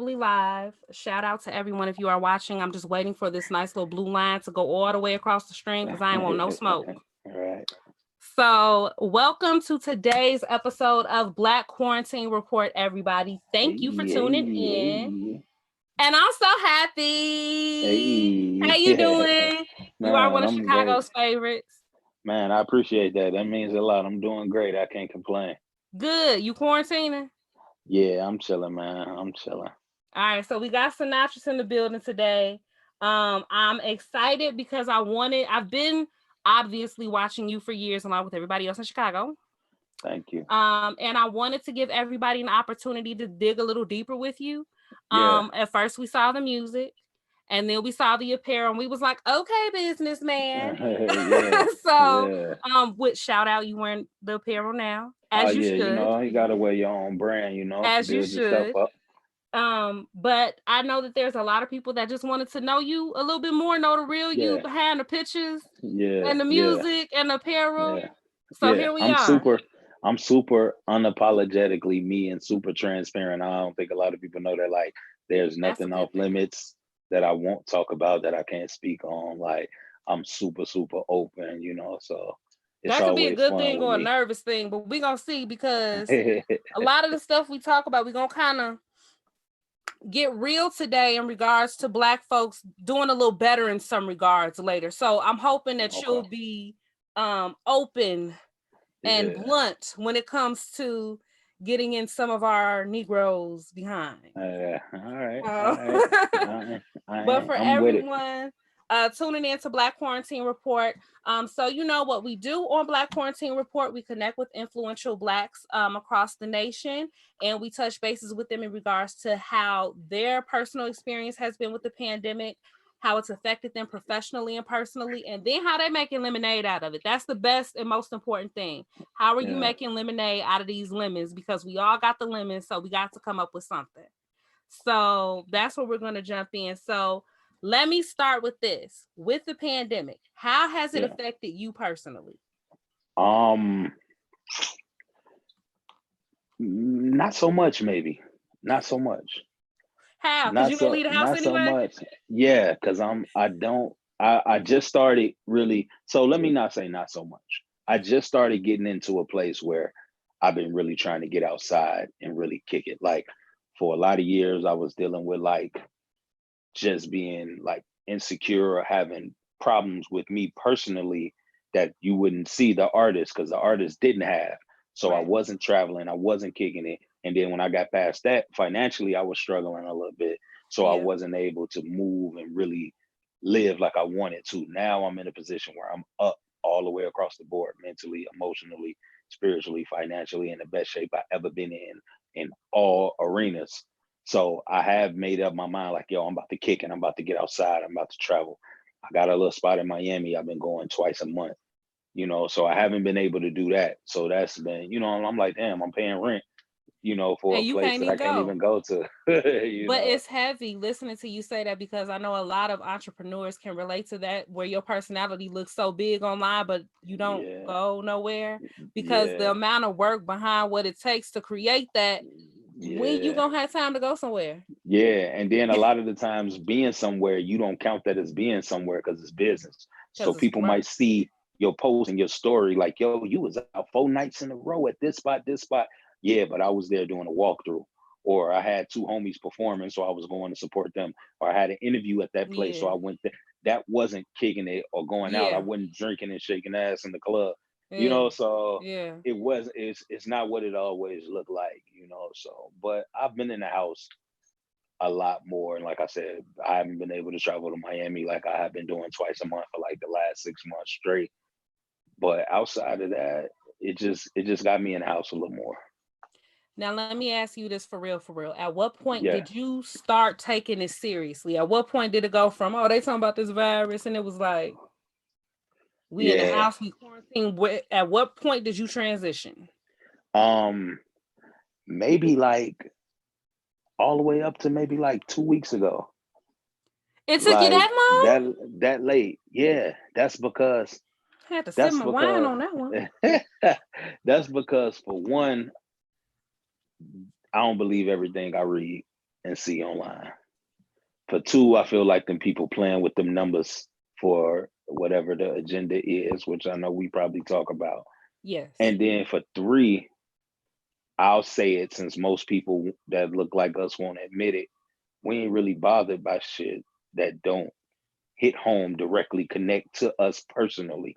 totally live. Shout out to everyone if you are watching. I'm just waiting for this nice little blue line to go all the way across the stream because I ain't want no smoke. All right. So, welcome to today's episode of Black Quarantine Report, everybody. Thank you for Hey, tuning in. And I'm so happy. How hey, you doing? You are one man, of I'm great. Chicago's favorites. Man, I appreciate that. That means a lot. I'm doing great. I can't complain. Good. You quarantining? Yeah, I'm chilling, man. I'm chilling. All right, so we got Sinatris in the building today. I'm excited because I've been obviously watching you for years along with everybody else in Chicago. Thank you. And I wanted to give everybody an opportunity to dig a little deeper with you. Yeah. At first we saw the music and then we saw the apparel and we was like, okay, businessman. Yeah. So, Yeah. with shout out, you wearing the apparel now, Oh as you yeah, should. you gotta wear your own brand, As you build yourself should. up. But I know that there's a lot of people that just wanted to know you a little bit more, know the real you Yeah. behind the pictures Yeah. and the Yeah. music and the apparel. Yeah. So Yeah. here we are. I'm super unapologetically me and super transparent. I don't think a lot of people know that like there's That's a nothing good off thing. limits that I won't talk about that I can't speak on. Like I'm super open, so it's That could be a always good fun thing with or a me. nervous thing, but we're gonna see because a lot of the stuff we talk about, we're gonna kind of get real today in regards to Black folks doing a little better in some regards later. So I'm hoping that Okay. you'll be open and Yeah. blunt when it comes to getting in some of our Negroes behind. All right. All Uh, right. but for I'm with it. everyone tuning in to Black Quarantine Report, so you know what we do on Black Quarantine Report, we connect with influential Blacks across the nation, and we touch bases with them in regards to how their personal experience has been with the pandemic, how it's affected them professionally and personally, and then how they're making lemonade out of it. That's the best and most important thing. How are you Yeah. making lemonade out of these lemons? Because we all got the lemons, so we got to come up with something. So that's where we're going to jump in. So let me start with this. With the pandemic, how has it Yeah. affected you personally? Um, not so much, maybe. Not so much. How? Because you don't leave the house Not so anyway? much. Yeah, because I don't I just started really, so let me not say not so much. I just started getting into a place where I've been really trying to get outside and really kick it. Like for a lot of years I was dealing with like just being like insecure or having problems with me personally that you wouldn't see the artist because the artist didn't have. So I Right. wasn't traveling, I wasn't kicking it. And then when I got past that, financially, I was struggling a little bit. So I Yeah. wasn't able to move and really live like I wanted to. Now I'm in a position where I'm up all the way across the board, mentally, emotionally, spiritually, financially, in the best shape I've ever been in all arenas. So I have made up my mind like, yo, I'm about to kick and I'm about to get outside. I'm about to travel. I got a little spot in Miami. I've been going twice a month, so I haven't been able to do that. So that's been, I'm like, damn, I'm paying rent, for And a you place can't that I even can't go. even go to, But it's heavy listening to you say that because I know a lot of entrepreneurs can relate to that where your personality looks so big online, but you don't Yeah. go nowhere because the Yeah. amount of work behind what it takes to create that, when you Yeah. gonna have time to go somewhere? Yeah. And then a lot of the times being somewhere, you don't count that as being somewhere because it's business. So Because it's people might right. see your post and your story like, yo, you was out 4 nights in a row at this spot, this spot. Yeah, but I was there doing a walkthrough. Or I had two homies performing, so I was going to support them. Or I had an interview at that place, so Yeah. I went there. That wasn't kicking it or going out. I Yeah. wasn't drinking and shaking ass in the club. Yeah. So Yeah. it's not what it always looked like. So but I've been in the house a lot more. And like I said, I haven't been able to travel to Miami like I have been doing twice a month for like the last 6 months straight. But outside of that, it just got me in the house a little more. Now let me ask you this for real, for real. At what point Yeah. did you start taking it seriously? At what point did it go from, oh, they talking about this virus, and it was like, we in the Yeah. house, we quarantine. At what point did you transition? Um, maybe like all the way up to maybe like 2 weeks ago. It took you Like that that late. Yeah. long? I had to sip That's my wine because on that one. that's because for one, I don't believe everything I read. and see online. For two, I feel like them people playing with them numbers for whatever the agenda is, which I know we probably talk about. Yes. And then for three, I'll say it since most people that look like us won't admit it, we ain't really bothered by shit that don't hit home directly connect to us personally.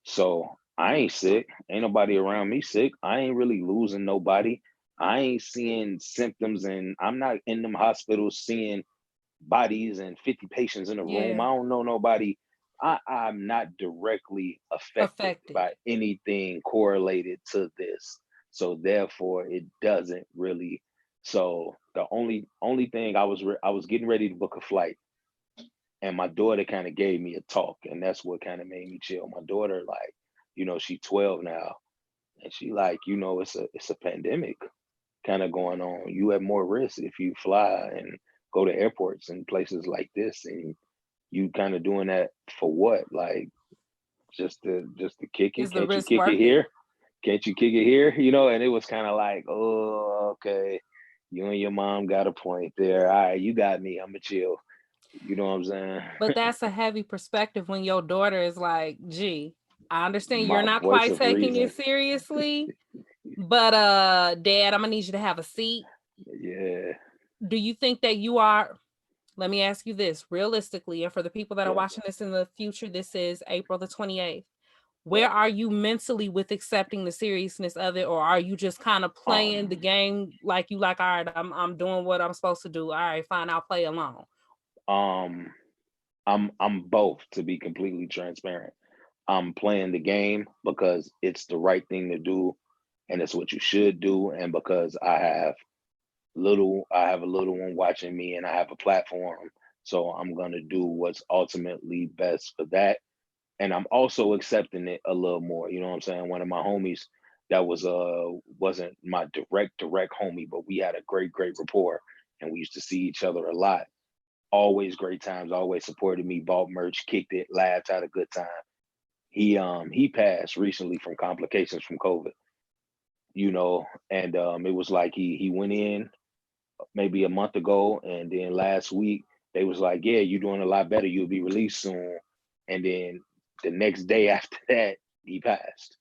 So I ain't sick. Ain't nobody around me sick. I ain't really losing nobody. I ain't seeing symptoms and I'm not in them hospitals seeing bodies and 50 patients in a room. I Yeah. don't know nobody. I'm not directly affected Affected. by anything correlated to this. So therefore it doesn't really. So the only thing I was getting ready to book a flight and my daughter kind of gave me a talk and that's what kind of made me chill. My daughter like, she's 12 now and she like, it's a pandemic kind of going on. You have more risk if you fly and go to airports and places like this, and you kind of doing that for what? Like just to kick it? Is the Can't you risk kick it worth it? here? Can't you kick it here? And it was kind of like, oh, okay, you and your mom got a point there. All right, you got me. I'ma chill. You know what I'm saying? But that's a heavy perspective when your daughter is like, gee, I understand you're My not voice quite of taking reason. it seriously, but Dad, I'm gonna need you to have a seat. Yeah, Do you think that you are, let me ask you this realistically, and for the people that are yeah, watching this in the future, this is April the 28th. yeah. Where are you mentally with accepting the seriousness of it, or are you just kind of playing the Um, game like you like, all right, I'm doing what I'm supposed to do. All right, fine, I'll play along. um, I'm both to be completely transparent. I'm playing the game because it's the right thing to do and it's what you should do. And because I have a little one watching me and I have a platform. So I'm gonna do what's ultimately best for that. And I'm also accepting it a little more. You know what I'm saying? One of my homies that wasn't my direct homie, but we had a great rapport and we used to see each other a lot. Always great times, always supported me, bought merch, kicked it, laughed, had a good time. He passed recently from complications from COVID, and it was like he went in maybe a month ago, and then last week they was like, yeah, you're doing a lot better, you'll be released soon. And then the next day after that, he passed.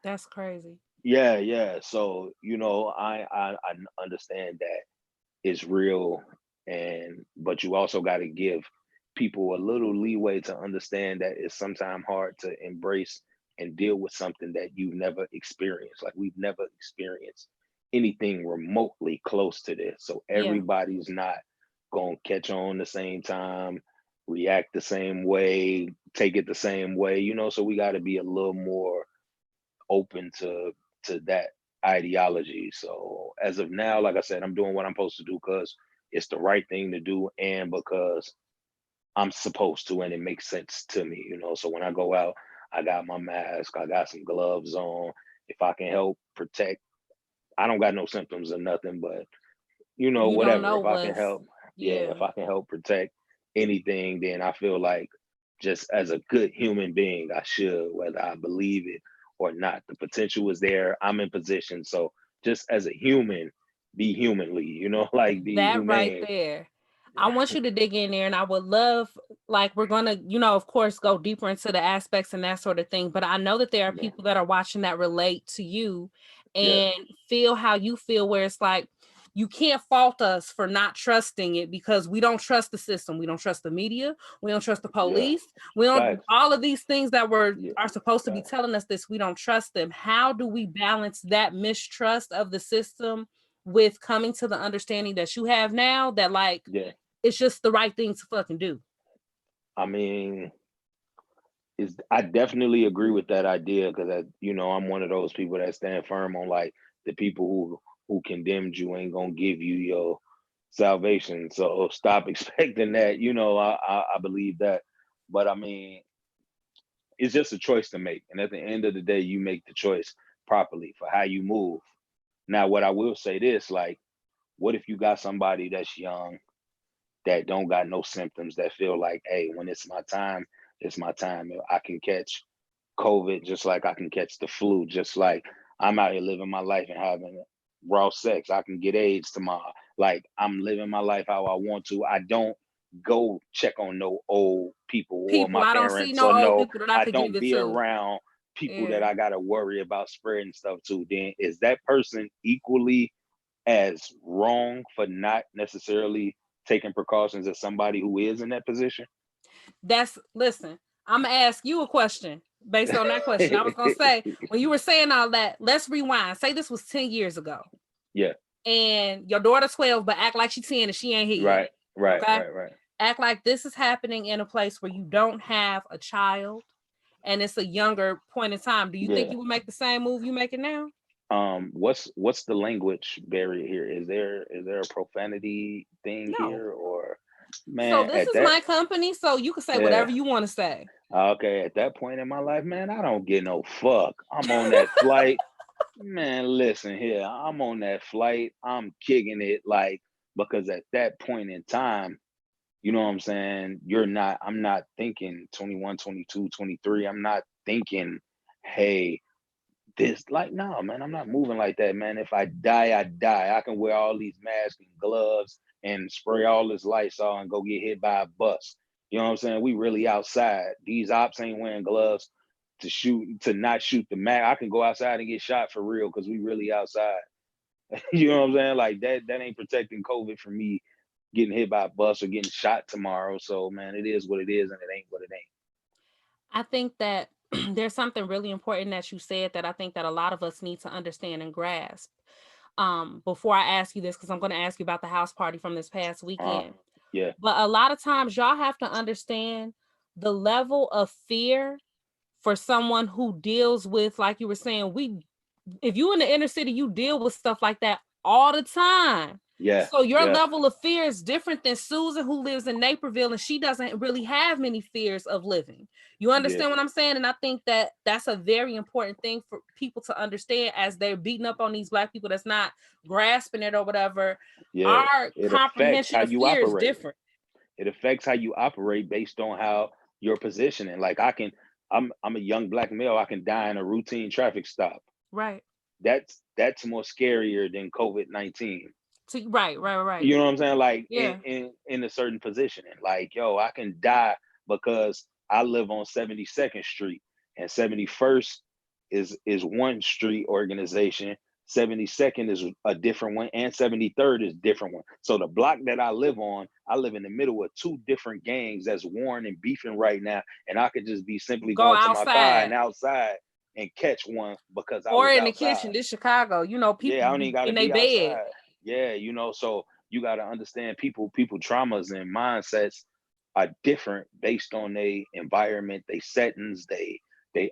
That's crazy. Yeah, yeah. So, I understand that it's real, and but you also got to give people a little leeway to understand that it's sometimes hard to embrace and deal with something that you've never experienced. Like we've never experienced anything remotely close to this, so Yeah. everybody's not gonna catch on the same time, react the same way, take it the same way, so we got to be a little more open to that ideology. So as of now, like I said, I'm doing what I'm supposed to do because it's the right thing to do and because I'm supposed to and it makes sense to me. So when I go out, I got my mask, I got some gloves on. If I can help protect, I don't got no symptoms or nothing, but You don't whatever. know If I can what's, help, yeah, yeah. if I can help protect anything, then I feel like just as a good human being, I should, whether I believe it or not. The potential is there. I'm in position. So just as a human, be humanly, like be That right humane. there. I want you to dig in there, and I would love, like, we're gonna, of course, go deeper into the aspects and that sort of thing. But I know that there are Yeah, people that are watching that relate to you yeah, and feel how you feel, where it's like you can't fault us for not trusting it because we don't trust the system, we don't trust the media, we don't trust the yeah. police, we don't, Facts. all of these things that Yeah, are supposed to be facts. telling us this, we don't trust them. How do we balance that mistrust of the system with coming to the understanding that you have now that, like, Yeah. it's just the right thing to fucking do? I mean, I definitely agree with that idea because I'm one of those people that stand firm on like the people who condemned you ain't gonna give you your salvation. So stop expecting that. I believe that, but I mean, it's just a choice to make, and at the end of the day, you make the choice properly for how you move. Now, what I will say this, like, what if you got somebody that's young that don't got no symptoms that feel like, hey, when it's my time, it's my time. I can catch COVID just like I can catch the flu, just like I'm out here living my life and having raw sex. I can get AIDS tomorrow. Like, I'm living my life how I want to. I don't go check on no old people or People, my I don't see parents, no or old no, people that I I could give don't it be to. around people Yeah. that I gotta worry about spreading stuff to. Then is that person equally as wrong for not necessarily taking precautions as somebody who is in that position? Listen, I'm gonna ask you a question based on that question. I was gonna say, when you were saying all that, let's rewind. Say this was 10 years ago. Yeah. And your daughter's 12, but act like she's 10 and she ain't here Right. yet. Right. Okay. Right. Act like this is happening in a place where you don't have a child and it's a younger point in time. Do you think Yeah. you would make the same move you making now? What's the language barrier here? Is there a profanity thing No. here, or So man, this at is that, my company, so you can say yeah. whatever you want to say. Okay, at that point in my life, man, I don't get no fuck. I'm on that flight. Man, listen here. I'm on that flight. I'm kicking it, like, because at that point in time, you know what I'm saying? I'm not thinking 21, 22, 23. I'm not thinking, hey, this, like, no, man, I'm not moving like that, man. If I die, I die. I can wear all these masks and gloves and spray all this Lysol and go get hit by a bus. You know what I'm saying? We really outside. These ops ain't wearing gloves to not shoot the mag. I can go outside and get shot for real because we really outside. You know what I'm saying? Like, that ain't protecting COVID from me getting hit by a bus or getting shot tomorrow. So man, it is what it is, and it ain't what it ain't. I think that there's something really important that you said that I think that a lot of us need to understand and grasp. Before I ask you this, because I'm going to ask you about the house party from this past Uh, weekend. yeah, But a lot of times y'all have to understand the level of fear for someone who deals with, like you were saying, if you in the inner city, you deal with stuff like that all the time. yeah, So your yeah, level of fear is different than Susan, who lives in Naperville, and she doesn't really have many fears of living. You yeah, understand what I'm saying? And I think that that's a very important thing for people to understand as they're beating up on these Black people that's not grasping it or whatever. yeah. Our It affects comprehension how of you fear is operate. different. It affects how you operate based on how your positioning. Like, I'm a young Black male. I can die in a routine traffic stop. Right. That's more scarier than COVID-19. So, right. You know what I'm saying? Like, Yeah. in a certain positioning. Like, yo, I can die because I live on 72nd Street, and 71st is one street organization. 72nd is a different one, and 73rd is different one. So the block that I live in the middle of two different gangs that's warring and beefing right now, and I could just be simply Go going to my car and outside. outside and catch one because I Or was in the outside. kitchen. This Chicago. People Yeah, I don't even gotta in their be bed. outside. Yeah, so you gotta understand people traumas and mindsets are different based on their environment, their settings, they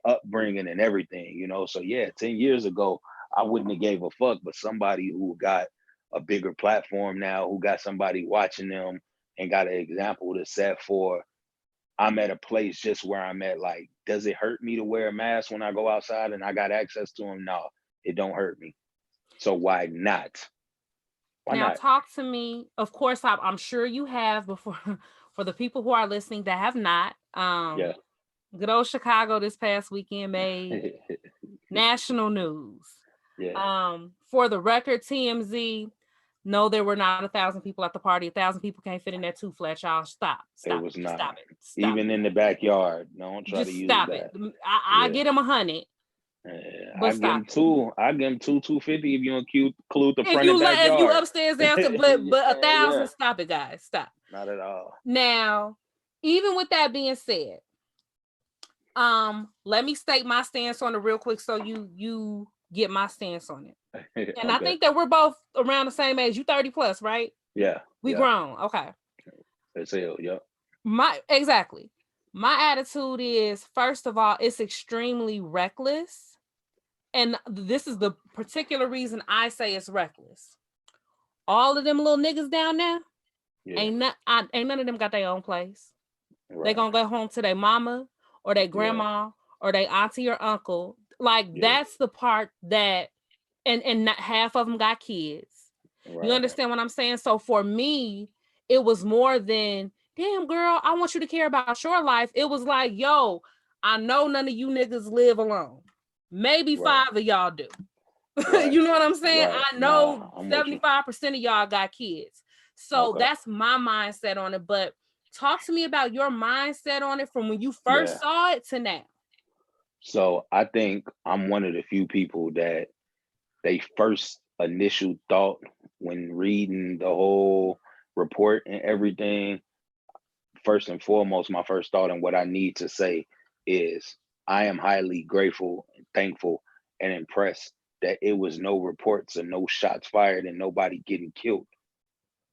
upbringing and everything. So yeah, 10 years ago, I wouldn't have gave a fuck, but somebody who got a bigger platform now, who got somebody watching them and got an example to set for, I'm at a place just where I'm at. Like, does it hurt me to wear a mask when I go outside and I got access to them? No, it don't hurt me. So why not? Why Now, not? talk to me. Of course, I'm sure you have before. For the people who are listening that have not, Yeah. good old Chicago this past weekend made national news. Yeah. For the record, TMZ, no, there were not 1,000 people at the party. 1,000 people can't fit in that two flat. Y'all stop It it, was just not. stop it, stop Even it, in the backyard. Don't try to just use stop it. that. I Yeah. get him 100, I but give him stop it. two. I give him 250 if you include the If front and you backyard. upstairs downstairs, but Yeah, 1,000, yeah. stop it, guys, stop. Not at all. Now, even with that being said, let me state my stance on it real quick so you get my stance on it. And I Okay. think that we're both around the same age. You 30 plus, right? Yeah. We Yeah. grown. Okay. That's it. Yep. Exactly. My attitude is, first of all, it's extremely reckless. And this is the particular reason I say it's reckless. All of them little niggas down there, Yeah. ain't none of them got their own place. Right. They gonna go home to their mama or their grandma or their auntie or uncle. Like, that's the part that, and not half of them got kids. Right. You understand what I'm saying? So for me, it was more than, damn girl, I want you to care about your life. It was like, yo, I know none of you niggas live alone. Maybe 5 of y'all do. Right. You know what I'm saying? Right. I know Nah, I'm with you. 75% of y'all got kids. So Okay. that's my mindset on it. But talk to me about your mindset on it from when you Yeah. first saw it to now. So I think I'm one of the few people that they first initial thought when reading the whole report and everything, first and foremost, my first thought and what I need to say is I am highly grateful and thankful and impressed that it was no reports and no shots fired and nobody getting killed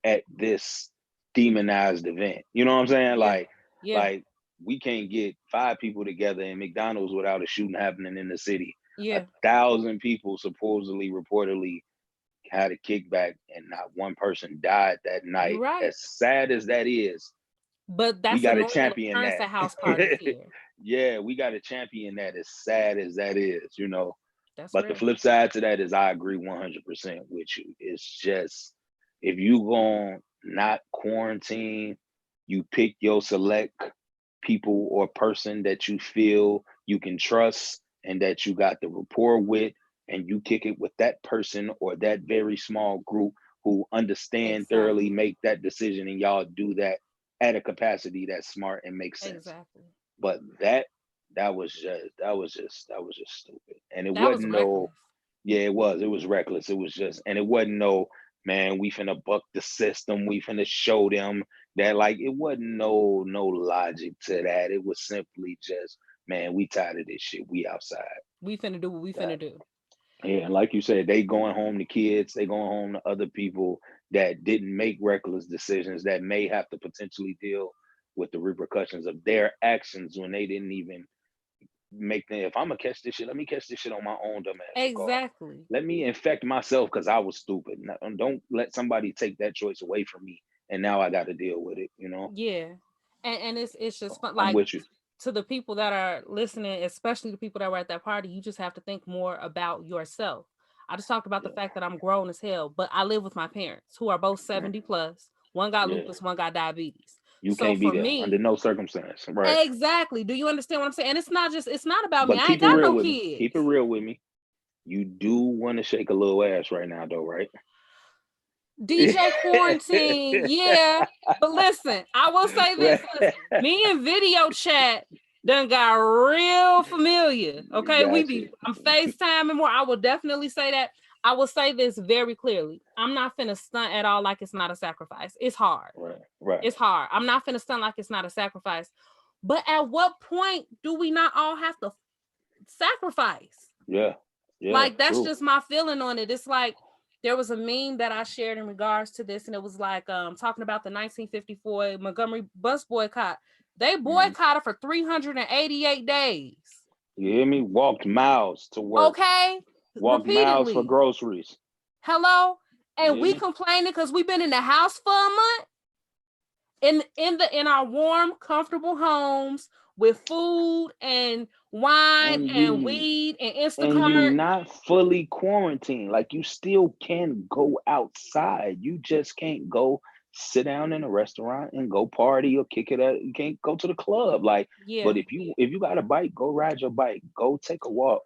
at this demonized event. You know what I'm saying? Yeah. Yeah. Like we can't get 5 people together in McDonald's without a shooting happening in the city. Yeah. 1,000 people supposedly, reportedly had a kickback, and not one person died that You're night. right. As sad as that is, But we that's a got to normal champion occurrence that. at house parties here. Yeah, we got to champion that. As sad as that is. That's But the real. flip side to that is I agree 100% with you. It's just if you gon' not quarantine, you pick your select people or person that you feel you can trust and that you got the rapport with, and you kick it with that person or that very small group who understand thoroughly, Exactly. make that decision, and y'all do that at a capacity that's smart and makes sense. Exactly. But that was just stupid. And it That was wasn't no, reckless. yeah, it was reckless. It was just, and it wasn't no, man, we finna buck the system, we finna show them that, like, it wasn't no logic to that. It was simply just, man, we tired of this shit. We outside. We finna do what we finna That, do. yeah, and like you said, they going home to kids, they going home to other people that didn't make reckless decisions that may have to potentially deal with the repercussions of their actions when they didn't even make them. If I'm gonna catch this shit, let me catch this shit on my own dumbass regard. Exactly. Let me infect myself because I was stupid. Don't let somebody take that choice away from me, and now I got to deal with it. Yeah. And it's just So fun. I'm Like with you. to the people that are listening, especially the people that were at that party, you just have to think more about yourself. I just talked about the Yeah, fact that I'm grown as hell, but I live with my parents who are both right. 70 plus. One got Yeah. lupus, one got diabetes. You So can't be for there under me, no circumstance, right? exactly. Do you understand what I'm saying? And it's not about me. But I ain't keep it got real no with me. Keep it kids. real with me. You do want to shake a little ass right now, though, right? DJ Quarantine, yeah. But listen, I will say this. Listen, me and video chat done got real familiar. Okay. Got you. I'm FaceTiming more. I will definitely say that. I will say this very clearly. I'm not finna stunt at all like it's not a sacrifice. It's hard. Right, right. It's hard. I'm not finna stunt like it's not a sacrifice. But at what point do we not all have to sacrifice? Yeah, yeah, Like that's true. just my feeling on it. It's like there was a meme that I shared in regards to this, and it was like talking about the 1954 Montgomery bus boycott. They Mhm. boycotted for 388 days. You hear me? Walked miles to work, Okay, walked miles for repeatedly. groceries. Hello, You and hear we me? complaining because we've been in the house for a month in our warm, comfortable homes with food and wine And and you weed and and you Instacart. not fully quarantined. Like you still can go outside. You just can't go sit down in a restaurant and go party or kick it up. You can't go to the club. Like, but Yeah, if you got a bike, go ride your bike. Go take a walk.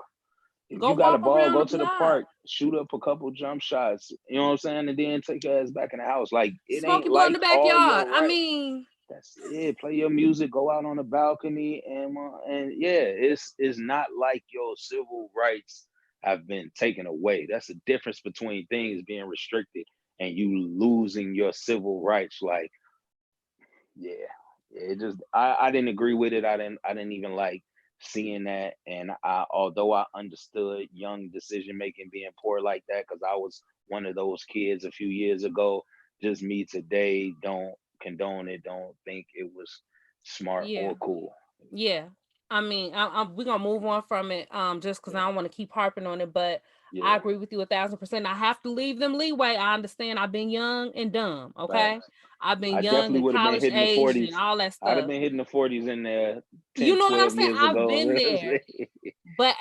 If go you got a walk ball, around go the to the block. park, shoot up a couple jump shots. You know what I'm saying? And then take your ass back in the house. Like it Smoky ain't boy in like the all backyard. your I right. mean, That's it. Play your music, go out on the balcony, and yeah, it's not like your civil rights have been taken away. That's the difference between things being restricted and you losing your civil rights. Like, yeah, it just I didn't agree with it. I didn't even like seeing that. And although I understood young decision making being poor like that, because I was one of those kids a few years ago, just me today don't condone it, don't think it was smart yeah, or cool. yeah. I mean, we're gonna move on from it, just because Yeah, I don't want to keep harping on it. But I yeah, agree with you 1,000%. I have to leave them leeway. I understand. I've been young and dumb. Okay, facts. I've been I young definitely and would have been college hitting the aged and 40s. all that I'd have stuff. been hitting the 40s in there You 10, know what I'm 12 saying? years I've ago. been there. But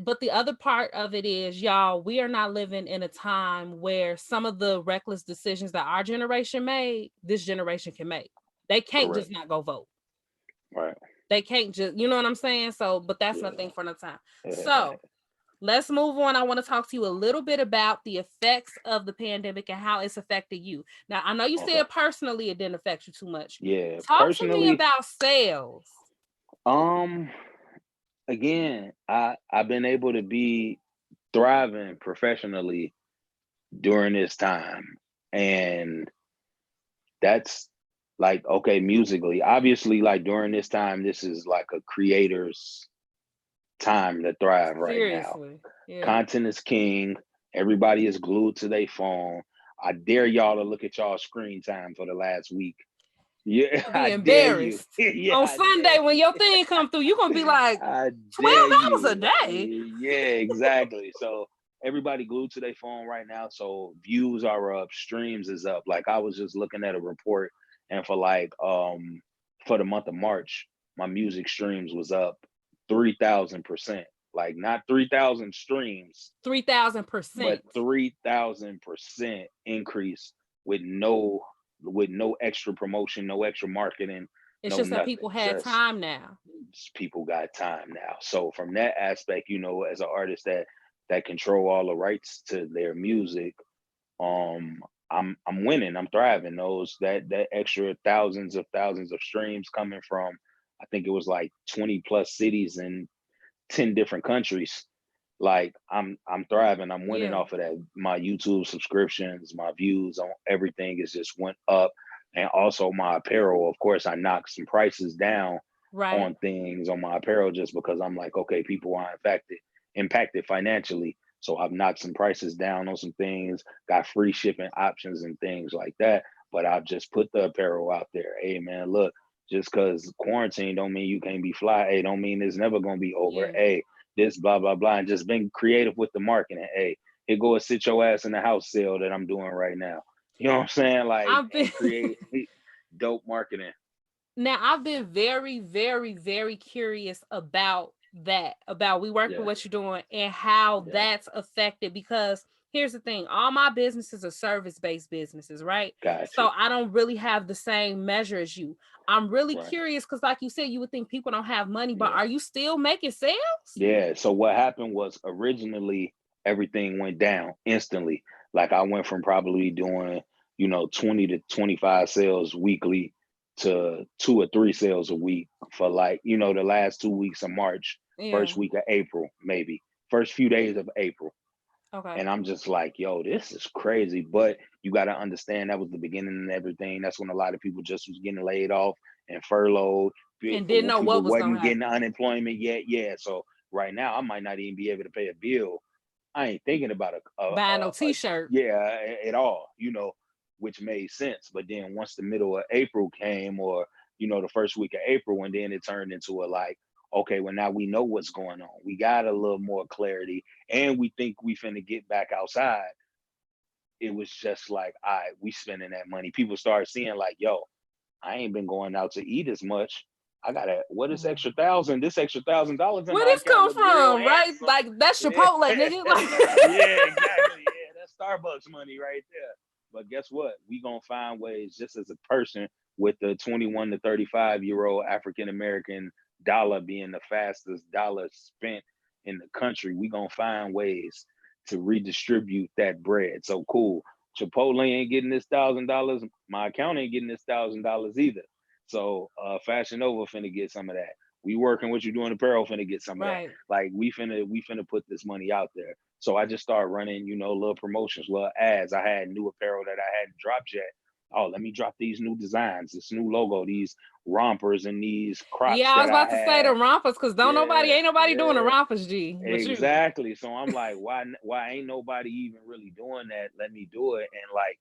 but the other part of it is, y'all, we are not living in a time where some of the reckless decisions that our generation made, this generation can make. They can't Correct. just not go vote. Right. They can't just, you know what I'm saying? So, but that's Yeah. nothing for no time. Yeah. So Let's move on. I want to talk to you a little bit about the effects of the pandemic and how it's affected you. Now, I know you Okay. said personally it didn't affect you too much. Yeah. Talk to me Personally, about sales. um, again, I've been able to be thriving professionally during this time. And that's like, okay, musically, obviously, like during this time, this is like a creator's time to thrive right now. Seriously. Yeah. Content is king. Everybody is glued to their phone. I dare y'all to look at y'all screen time for the last week. Yeah, To be I dare you. embarrassed. Yeah, On I dare Sunday when you. your thing come through, you're gonna be like, I 12 dare hours a you. day. Yeah, exactly. So everybody glued to their phone right now. So views are up, streams is up. Like I was just looking at a report, and for the month of March, my music streams was up 3,000%. Like not 3,000 streams, but 3,000%. 3,000% increase with no extra promotion, no extra marketing, It's no just that nothing. people had Just time now. people got time now. So from that aspect, as an artist that control all the rights to their music, um, I'm winning. I'm thriving. That extra thousands of streams coming from, I think it was like 20 plus cities in 10 different countries. Like I'm thriving. I'm winning Yeah. off of that. My YouTube subscriptions, my views on everything is just went up. And also my apparel, of course, I knocked some prices down Right. on things on my apparel just because I'm like, okay, people are impacted financially. So I've knocked some prices down on some things, got free shipping options and things like that. But I've just put the apparel out there. Hey man, look, just because quarantine don't mean you can't be fly. Hey, don't mean it's never gonna be over. Yeah. Hey, this blah blah blah, and just been creative with the marketing. Hey, here go a sit your ass in the house sale that I'm doing right now. You know what I'm saying? Like, I've been and create dope marketing. Now, I've been very, very, very curious about that, about we work with Yeah, what you're doing and how yeah, that's affected. Because here's the thing, all my businesses are service-based businesses, right? got So you. I don't really have the same measure as you. I'm really Right. curious because, like you said, you would think people don't have money, but Yeah. are you still making sales? Yeah. So what happened was originally everything went down instantly. Like I went from probably doing, 20 to 25 sales weekly to 2 or 3 sales a week for like, the last 2 weeks of March, Yeah. first week of April, maybe first few days of April. Okay. And I'm just like, yo, this is crazy. But you got to understand that was the beginning and everything. That's when a lot of people just was getting laid off and furloughed. And didn't know People what was gonna wasn't getting happen. unemployment yet. Yeah. So right now, I might not even be able to pay a bill. I ain't thinking about Buying no t-shirt. yeah, at all, which made sense. But then once the middle of April came, or, the first week of April, and then it turned into a like, okay, well, now we know what's going on. We got a little more clarity and we think we finna get back outside. It was just like, all right, we spending that money. People started seeing like, yo, I ain't been going out to eat as much. I gotta what is extra thousand? This extra $1,000 in Where my this account come look real from, right? handsome. Like that's Yeah. Chipotle, nigga. Yeah, Like exactly. Yeah, that's Starbucks money right there. But guess what? We gonna find ways just as a person with the 21 to 35-year-old African American dollar being the fastest dollar spent in the country, we gonna find ways to redistribute that bread. So cool. Chipotle ain't getting this $1,000. My account ain't getting this $1,000 either. So Fashion Nova finna get some of that. We working what you doing apparel finna get some of that. right. Like we finna put this money out there. So I just started running, little promotions, little ads. I had new apparel that I hadn't dropped yet. Oh, let me drop these new designs, this new logo, these rompers and these Yeah, crops I was that I about to say the had. rompers because don't nobody Yeah, ain't nobody doing the yeah. rompers, G, but you. Exactly. So I'm like, why ain't nobody even really doing that? Let me do it. And like,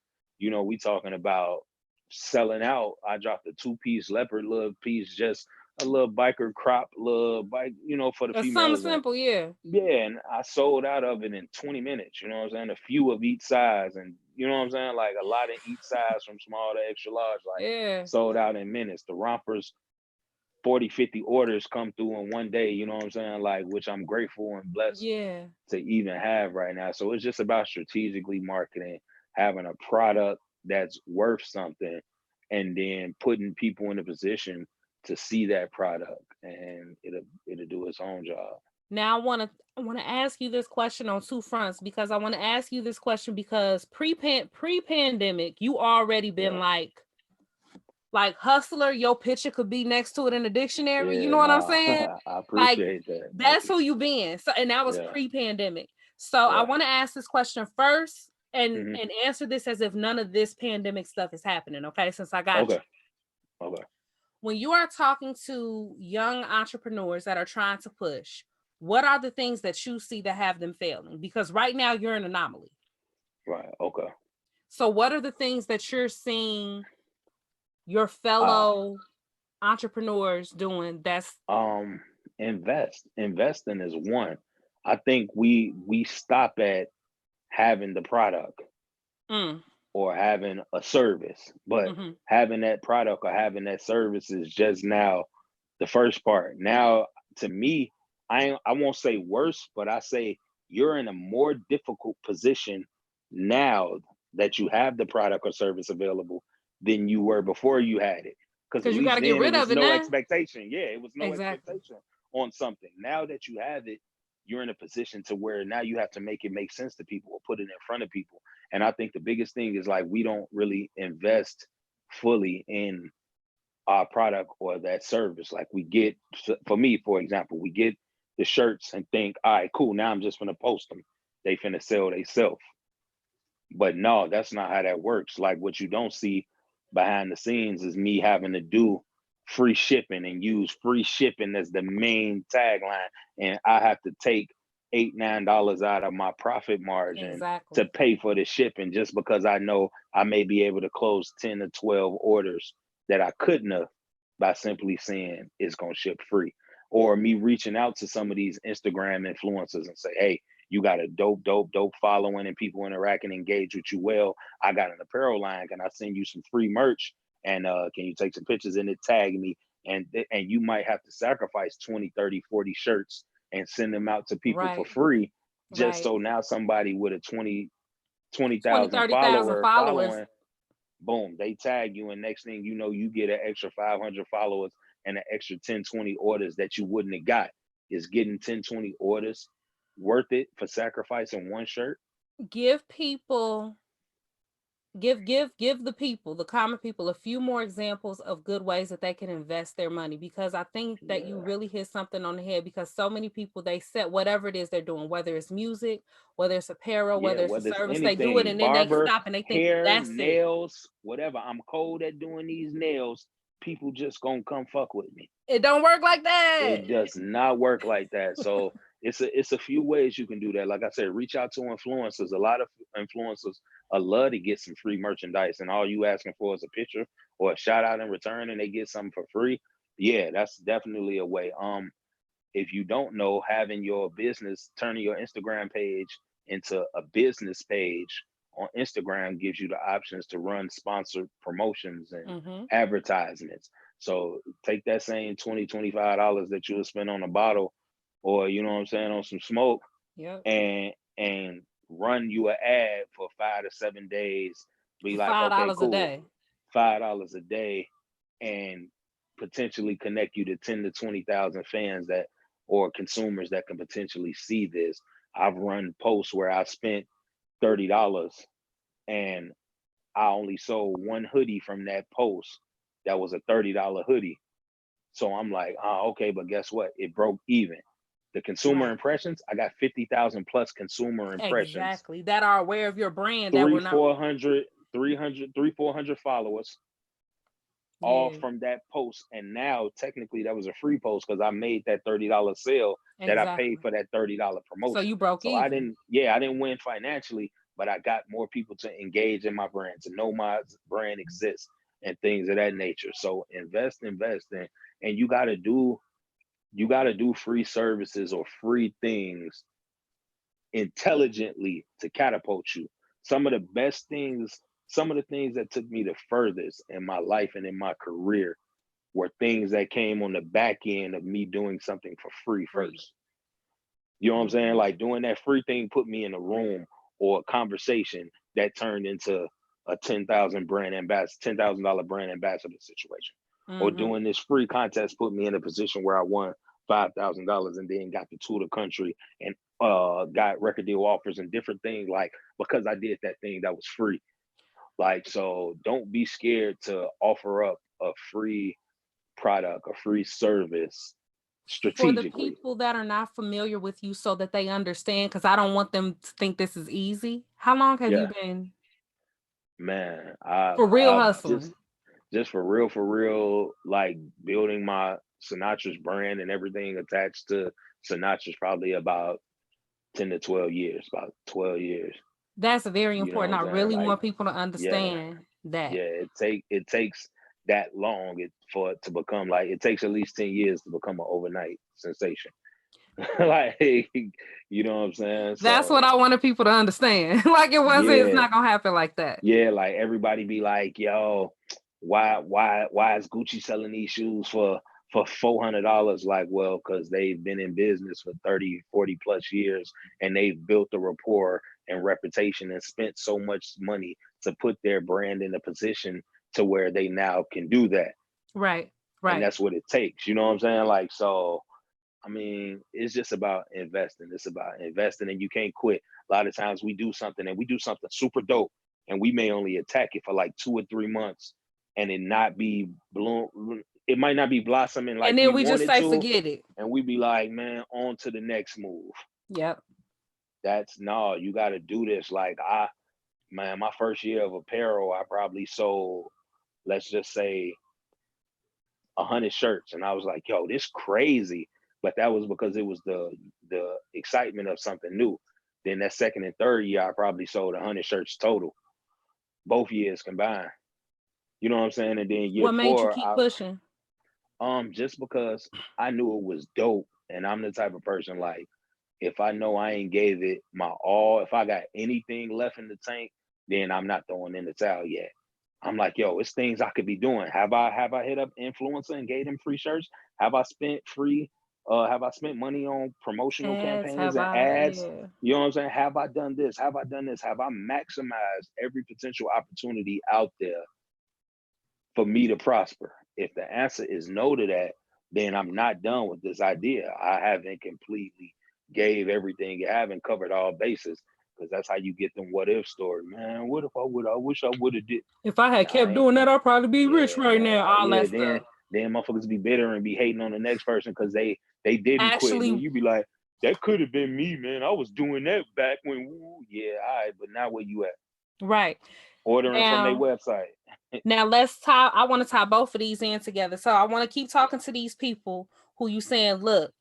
we talking about selling out. I dropped a 2 piece leopard little piece, just a little biker crop, little bike, for the Something females. And simple, yeah. yeah, and I sold out of it in 20 minutes, you know what I'm saying? A few of each size. And you know what I'm saying? Like a lot of each size from small to extra large, like Yeah. sold out in minutes. The rompers 40, 50 orders come through in one day, you know what I'm saying? Like, which I'm grateful and blessed Yeah. to even have right now. So it's just about strategically marketing, having a product that's worth something, and then putting people in a position to see that product, and it'll do its own job. Now I want to ask you this question on two fronts, because I want to ask you this question because pre-pandemic, you already been Yeah. like hustler, your picture could be next to it in the dictionary. You Yeah, know what I'm nah. saying? I Like, appreciate that. Thank that's you. who you been. So, and that was Yeah. pre-pandemic. So I Yeah. want to ask this question first and Hmm. answer this as if none of this pandemic stuff is happening. Okay, since I got Okay. you. Okay. When you are talking to young entrepreneurs that are trying to push, what are the things that you see that have them failing? Because right now you're an anomaly. Right. Okay. So what are the things that you're seeing your Uh fellow entrepreneurs doing that's um investing is one. I think we stop at having the product mm, or having a service, but hmm having that product or having that service is just now the first part. Now, to me, I won't say worse, but I say you're in a more difficult position now that you have the product or service available than you were before you had it. Because at because you got least to get then it rid was of it no now. expectation. Yeah, it was no Exactly. expectation on something. Now that you have it, you're in a position to where now you have to make it make sense to people or put it in front of people. And I think the biggest thing is like we don't really invest fully in our product or that service. Like we get, for me, for example, we get the shirts and think, all right, cool. Now I'm just gonna post them. They finna sell they self. But no, that's not how that works. Like what you don't see behind the scenes is me having to do free shipping and use free shipping as the main tagline. And I have to take $8, $9 out of my profit margin to Exactly. pay for the shipping just because I know I may be able to close 10 to 12 orders that I couldn't have by simply saying it's gonna ship free. Or me reaching out to some of these Instagram influencers and say, hey, you got a dope following and people interact and engage with you well. I got an apparel line. Can I send you some free merch? And can you take some pictures and it tag me? And you might have to sacrifice 20, 30, 40 shirts and send them out to people for Right. free just Right. so now somebody with a 20, 20,000 30,000 follower followers. following, boom, they tag you, and next thing you know, you get an extra 500 followers and an extra 10, 20 orders that you wouldn't have got. Is getting 10, 20 orders worth it for sacrificing one shirt? Give people give the people, the common people, a few more examples of good ways that they can invest their money, because I think that you Yeah. really hit something on the head, because so many people, they set whatever it is they're doing, whether it's music, whether it's apparel, Yeah, whether it's a whether it's service, they do it anything, and then they barber, stop and they think hair, that's it. nails, whatever. I'm cold at doing these nails. People just gonna come fuck with me. It don't work like that. It does not work like that. So it's a few ways you can do that. Like I said, reach out to influencers. A lot of influencers love to get some free merchandise, and all you asking for is a picture or a shout out in return, and they get something for free. Yeah, that's definitely a way. If you don't know, having your business, turning your Instagram page into a business page on Instagram gives you the options to run sponsored promotions and Mm-hmm. advertisements. So take that same $20, $25 that you would spend on a bottle or you know what I'm saying, on some smoke Yep. and run you an ad for 5 to 7 days. Be For like, five okay, dollars a cool, day. $5 a day and potentially connect you to 10 to 20,000 fans that or consumers that can potentially see this. I've run posts where I spent $30 and I only sold one hoodie from that post that was a $30 hoodie. So I'm like, okay, but guess what? It broke even. The consumer Right. impressions, I got 50,000 plus consumer impressions, Exactly. That are aware of your brand, that three, were not. 400, 300, 400 followers, all Yeah. from that post. And now technically that was a free post because I made that $30 sale that I paid Exactly. for that $30 So promotion. you broke So I even. didn't, yeah, I didn't win financially, but I got more people to engage in my brand, to know my brand exists and things of that nature. So invest and you gotta do free services or free things intelligently to catapult you. Some of the best things, some of the things that took me the furthest in my life and in my career were things that came on the back end of me doing something for free Free. first. You know what I'm saying? Mm-hmm. Like doing that free thing put me in a room or a conversation that turned into a $10,000 brand ambassador situation. Or Mm-hmm. doing this free contest put me in a position where I won $5,000 and then got to tour the country and got record deal offers and different things, like because I did that thing that was free. Like, so don't be scared to offer up a free product, a free service For the strategically. people that are not familiar with you so that they understand, because I don't want them to think this is easy. How long have you Yeah, been man, for real I've hustling? just for real, like building my Sinatris brand and everything attached to Sinatris probably about 10 to 12 years, about 12 years. That's very You know what important. I'm I saying? really Like, want people to yeah, understand that. yeah, it takes that long for it to become, like, it takes at least 10 years to become an overnight sensation. Like, you know what I'm saying? That's what So I wanted people to understand. Like it wasn't, it's yeah, not gonna happen like that. yeah, like everybody be like, yo, why is Gucci selling these shoes for $400? Like, well, because they've been in business for 30, 40 plus years, and they've built a rapport and reputation and spent so much money to put their brand in a position to where they now can do that. Right, And right. that's what it takes. You know what I'm saying? Like, so I mean, it's just about investing. It's about investing, and you can't quit. A lot of times we do something and we do something super dope, and we may only attack it for like 2 or 3 months, and it not be bloom. It might not be blossoming like And then we we just wanted say to, forget it. and we be like, man, on to the next move. Yep. That's no, you got to do this. Like man, my first year of apparel, I probably sold, let's just say, 100 shirts, and I was like, "Yo, this crazy." But that was because it was the excitement of something new. Then that second and third year, I probably sold 100 shirts total, both years combined. You know what I'm saying? And then year What made you four, keep pushing? just because I knew it was dope, and I'm the type of person, like, if I know I ain't gave it my all, if I got anything left in the tank, then I'm not throwing in the towel yet. I'm like, yo, it's things I could be doing. Have I hit up influencer and gave them free shirts? Have I spent free? Have I spent money on promotional Ads, campaigns have and I? ads? Yeah. You know what I'm saying? Have I done this? Have I done this? Have I maximized every potential opportunity out there for me to prosper? If the answer is no to that, then I'm not done with this idea. I haven't completely gave everything. I haven't covered all bases, because that's how you get them what if story. Man, what if I would? I wish I would have did. If I had Nah, I kept ain't. doing that, I'd probably be rich right Yeah, now. All yeah. that stuff. Then motherfuckers be bitter and be hating on the next person because they didn't quit. And then Actually, you be like, that could have been me, man. I was doing that back when. Yeah, all right, but now where you at? right. Ordering from their Now, website. now let's tie. I want to tie both of these in together. So I want to keep talking to these people who you saying, look,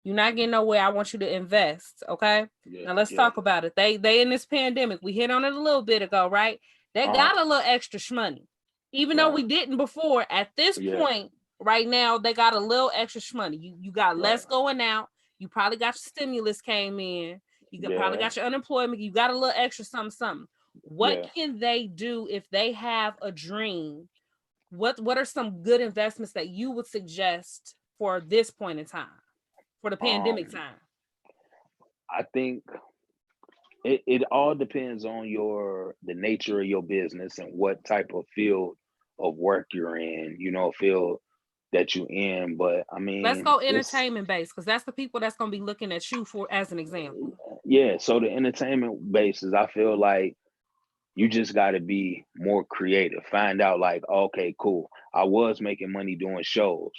you're not getting nowhere. I want you to invest. Okay. Yeah, Now let's yeah. talk about it. They in this pandemic, we hit on it a little bit ago, right? They Uh huh. got a little extra money. Even though Right. we didn't before, at this Yeah. point, right now, they got a little extra money. You got Right. less going out. You probably got your stimulus came in. Probably Yeah. got your unemployment. You got a little extra something. What Yeah. can they do if they have a dream? What are some good investments that you would suggest for this point in time, for the pandemic Um, time? I think it all depends on the nature of your business and what type of field of work you're in, field that you in. But I Let's mean, go it's entertainment based because that's the people that's going to be looking at you for as an example. yeah. So the entertainment basis, I feel like you just got to be more creative. Find out, like, okay, cool. I was making money doing shows.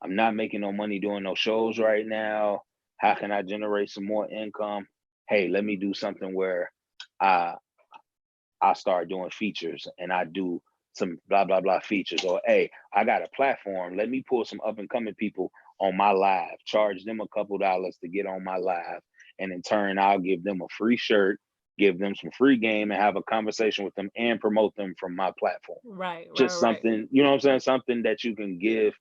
I'm not making no money doing no shows right now. How can I generate some more income? Hey, let me do something where I I start doing features and I do some blah blah blah features. Or hey, I got a platform. Let me pull some up and coming people on my live, charge them a couple dollars to get on my live. And in turn, I'll give them a free shirt, give them some free game, and have a conversation with them and promote them from my platform. Right, right, Just right. something, you know what I'm saying? Something that you can give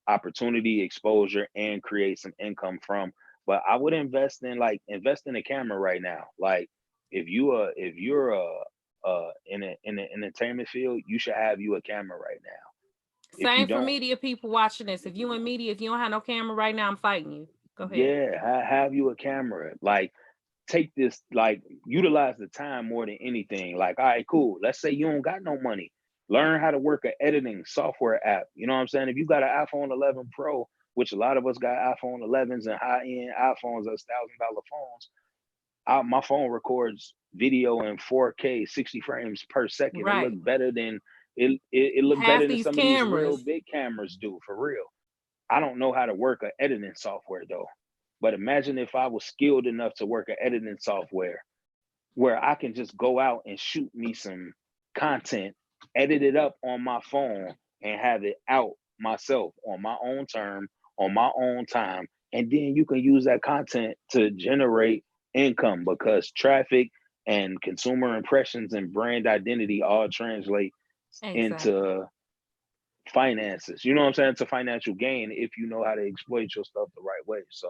opportunity, exposure, and create some income from. But I would invest in a camera right now. Like, if you're in the entertainment field, you should have you a camera right now. If you Same for don't, media people watching this. If you in media, if you don't have no camera right now, I'm fighting you. Go ahead. yeah, have you a camera. Like, take this, like, utilize the time more than anything. Like, all right, cool. Let's say you don't got no money. Learn how to work an editing software app. You know what I'm saying? If you got an iPhone 11 Pro, which a lot of us got iPhone 11s and high-end iPhones, that's $1,000 phones. My phone records video in 4K, 60 frames per second. It Right. looked better than it looked Half better than these some of these real cameras. big cameras do, for real. I don't know how to work an editing software though. But imagine if I was skilled enough to work an editing software where I can just go out and shoot me some content, edit it up on my phone, and have it out myself on my own term, on my own time. And then you can use that content to generate income, because traffic and consumer impressions and brand identity all translate Exactly. into finances. You know what I'm saying? To financial gain if you know how to exploit your stuff the right way. So,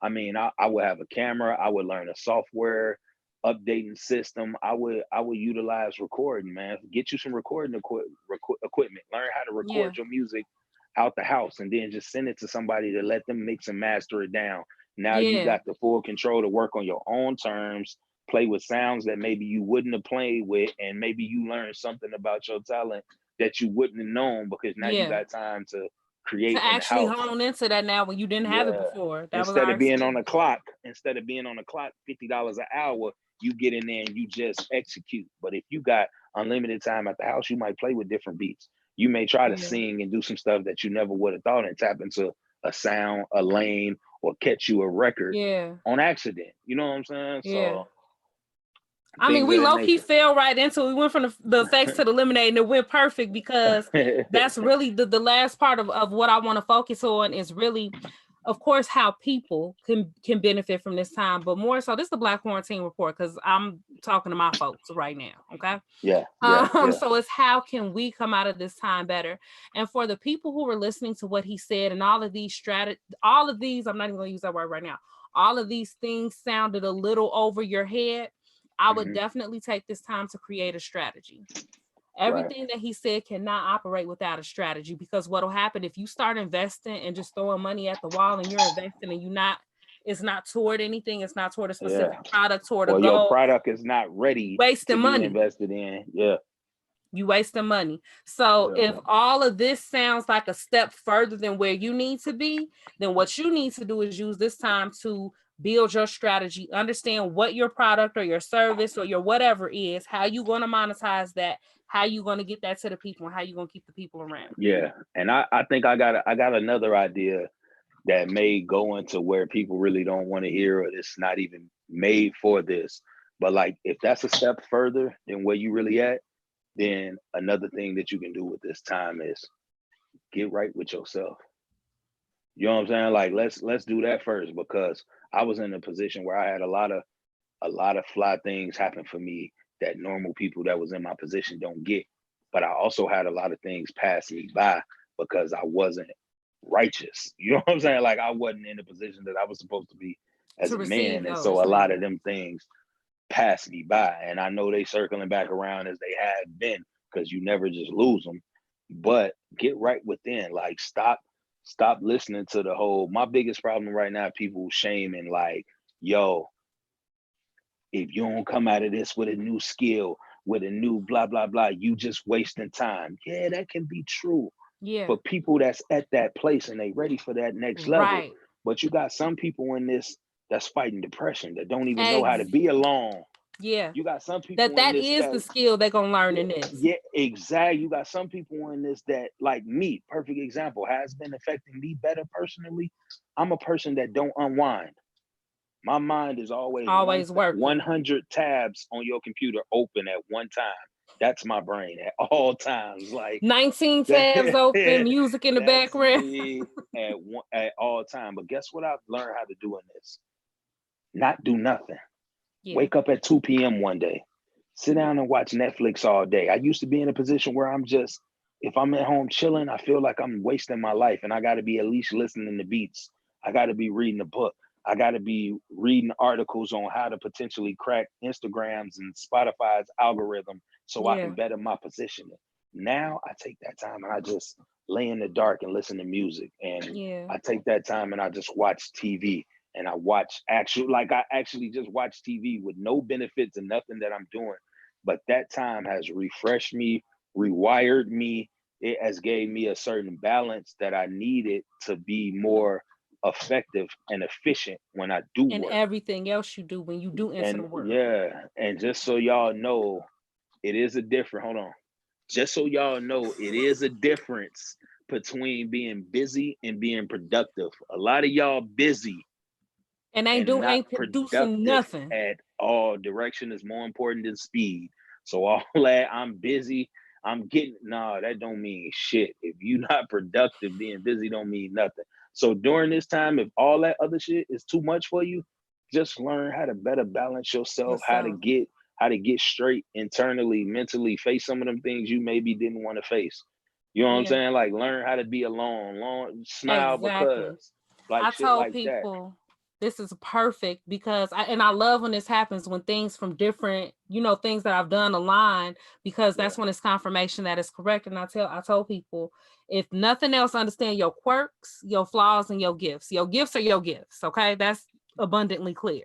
I mean, I would have a camera. I would learn a software updating system. I would utilize recording, man. Get you some recording equipment. Learn how to Yeah. record your music out the house, and then just send it to somebody to let them mix and master it down. Now you Yeah. got the full control to work on your own terms, play with sounds that maybe you wouldn't have played with, and maybe you learn something about your talent that you wouldn't have known, because now you Yeah. got time to To create in the actually house. hone into that now when you didn't have it Yeah. before. That was Instead our of being on excuse. the clock, $50 an hour, you get in there and you just execute. But if you got unlimited time at the house, you might play with different beats. You may try to Yeah. sing and do some stuff that you never would have thought, and tap into a sound, a lane, or catch you a record Yeah. on accident. You know what I'm saying? Yeah. So I mean, things of we that low key nature. fell right into it. We went from the effects to the lemonade, and it went perfect because that's really the last part of what I want to focus on is really, of course, how people can benefit from this time, but more so, this is the Black Quarantine Report because I'm talking to my folks right now. Okay. Yeah, yeah, yeah. So it's how can we come out of this time better? And for the people who were listening to what he said and all of these all of these, I'm not even gonna use that word right now. All of these things sounded a little over your head. I would Hmm. definitely take this time to create a strategy. Right. Everything that he said cannot operate without a strategy, because what'll happen if you start investing and just throwing money at the wall and you're investing and it's not toward anything, it's not toward a Yeah. specific product, toward a Or your goal, product is not ready to wasting be money. invested in. Yeah. You wasting money. So Yeah. if all of this sounds like a step further than where you need to be, then what you need to do is use this time to build your strategy, understand what your product or your service or your whatever is, how you going to monetize that, how you going to get that to the people, and how you going to keep the people around. Yeah. And I think I got another idea that may go into where people really don't want to hear, or it's not even made for this. But like, if that's a step further than where you really at, then another thing that you can do with this time is get right with yourself. You know what I'm saying? Like, let's do that first, because I was in a position where I had a lot of fly things happen for me that normal people that was in my position don't get. But I also had a lot of things pass me by because I wasn't righteous. You know what I'm saying? Like, I wasn't in the position that I was supposed to be as To a receive man. And so those a lot things. of them things passed me by. And I know they circling back around as they have been, because you never just lose them. But get right within. Like, stop listening to the whole, my biggest problem right now, people shaming like, yo, if you don't come out of this with a new skill, with a new blah blah blah, you just wasting time. Yeah, that can be true Yeah. for people that's at that place and they ready for that next level. Right. But you got some people in this that's fighting depression, that don't even know how to Ex- be alone. yeah. You got some That people in that this is that, the skill they're gonna learn yeah, in this. yeah, exactly. You got some people in this that, like me, perfect example, has been affecting me better personally. I'm a person that don't unwind. My mind is always Always working. 100 tabs on your computer open at one time. That's my brain at all times. Like 19 tabs open, that, music in the that's background. me at all time. But guess what I've learned how to do in this? Not do nothing. Yeah. Wake up at 2 p.m. one day. Sit down and watch Netflix all day. I used to be in a position where I'm just, if I'm at home chilling, I feel like I'm wasting my life, and I got to be at least listening to beats. I got to be reading a book. I got to be reading articles on how to potentially crack Instagrams and Spotify's algorithm so I Yeah. can better my positioning. Now I take that time and I just lay in the dark and listen to music. And Yeah. I take that time and I just watch TV, and I watch I actually just watch TV with no benefits and nothing that I'm doing. But that time has refreshed me, rewired me, it has gave me a certain balance that I needed to be more effective and efficient when I do And work. everything else you do when you do enter And the work. yeah, and just so y'all know, it is a different, hold on. Just so y'all know, it is a difference between being busy and being productive. A lot of y'all busy And and not ain't producing productive nothing. at all. Direction is more important than speed. So all that I'm busy, I'm getting nah, that don't mean shit. If you're not productive, being busy don't mean nothing. So during this time, if all that other shit is too much for you, just learn how to better balance yourself, Yourself. how to get straight internally, mentally, face some of them things you maybe didn't want to face. You know what I'm Yeah, saying? Like learn how to be alone, long smile exactly. because like I shit told like that. people this is perfect because I love when this happens when things from different, things that I've done align because Yeah, that's when it's confirmation that it's correct. And I told people, if nothing else, understand your quirks, your flaws, and your gifts. Your gifts are your gifts. Okay. That's abundantly clear.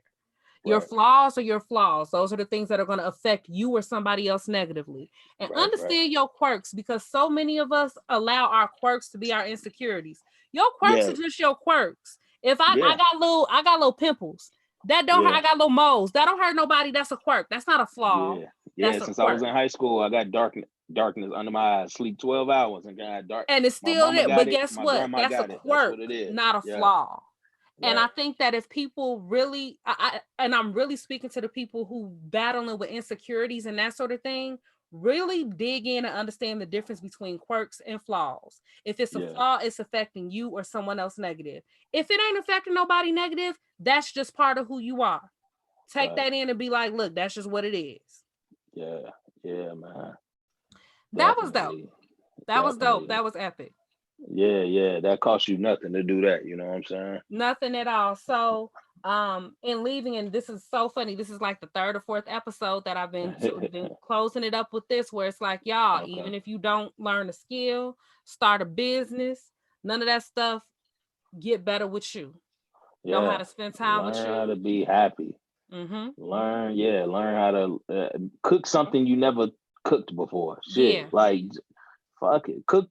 Your right, flaws are your flaws. Those are the things that are going to affect you or somebody else negatively. And right. understand your quirks because so many of us allow our quirks to be our insecurities. Your quirks Yeah, are just your quirks. If yeah, I got little pimples. That don't hurt. yeah, I got little moles. That don't hurt nobody. That's a quirk. That's not a flaw. yeah, yeah. That's a Since I was quirk. in high school, I got darkness under my eyes. Sleep 12 hours and got dark. And it's My still mama there. got But it. guess My what? grandma That's a got it. That's what quirk, it is. not a Yeah, flaw. And right. I think that if people really, and I'm really speaking to the people who battling with insecurities and that sort of thing, really dig in and understand the difference between quirks and flaws. If it's a Yeah, flaw, it's affecting you or someone else negative. If it ain't affecting nobody negative, that's just part of who you are. Take that facts. in and be like, look, that's just what it is. Yeah, yeah, man. That was dope. Definitely, That was dope. definitely. That was epic. Yeah, yeah. That costs you nothing to do that. You know what I'm saying? Nothing at all. So, in leaving, and this is so funny. This is like the third or fourth episode that I've been closing it up with this, where it's like, y'all, Okay. even if you don't learn a skill, start a business, none of that stuff, get better with you. Know how Yeah. to spend time with Learn how to you. be happy. Mm-hmm. Learn how to cook something you never cooked before. Shit, Yeah. like fuck it. Cook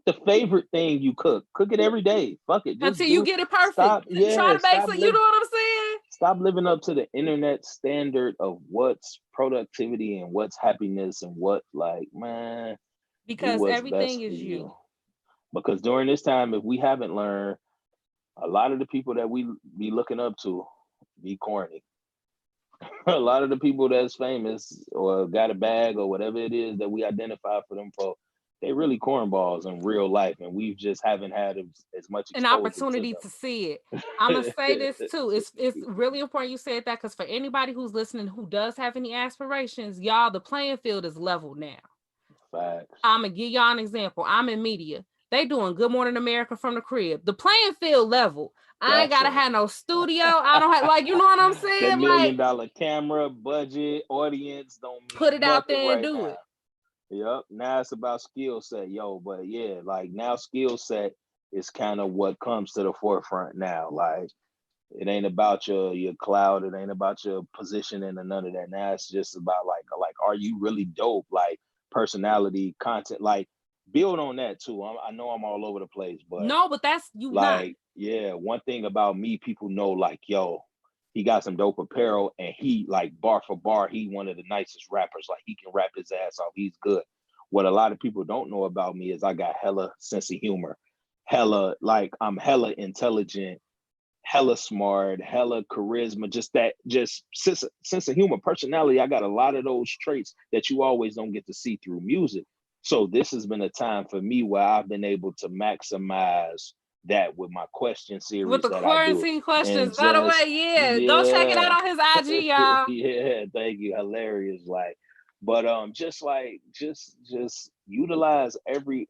the favorite thing you cook. Cook it every day. Fuck it. Just Until you do. get it perfect. Stop. Try Yeah. to make some, you know what I'm saying? Stop living up to the internet standard of what's productivity and what's happiness and what like man, do Because what's everything best for is you. you. Because during this time, if we haven't learned, a lot of the people that we be looking up to be corny. A lot of the people that's famous or got a bag or whatever it is that we identify for them for, they really cornballs in real life, and we just haven't had as much An exposure to opportunity to see it. I'm gonna say them. this too. It's really important you said that because for anybody who's listening who does have any aspirations, y'all, the playing field is level now. Facts. I'm gonna give y'all an example. I'm in media. They doing Good Morning America from the crib. The playing field level. I ain't gotta Gotcha. have no studio. I don't have like you know what I'm That saying. Like $1 million camera budget audience don't put mean it out nothing there and right do now. it. Yep. Now it's about skill set, yo. But yeah, like now skill set is kind of what comes to the forefront now. Like it ain't about your cloud, it ain't about your positioning and none of that. Now it's just about like are you really dope? Like personality, content, like build on that too. I know I'm all over the place, but No, but that's you not. like yeah, one thing about me, people know like yo, he got some dope apparel and he like bar for bar, he one of the nicest rappers. Like he can rap his ass off. He's good. What a lot of people don't know about me is I got hella sense of humor, hella like I'm hella intelligent, hella smart, hella charisma, just that just sense of humor, personality. I got a lot of those traits that you always don't get to see through music. So this has been a time for me where I've been able to maximize that with my question With series the that I do. quarantine questions, And by the way, just yeah, go check it out yeah. on his IG, y'all. Yeah, thank you. Hilarious. Like, but just like just utilize every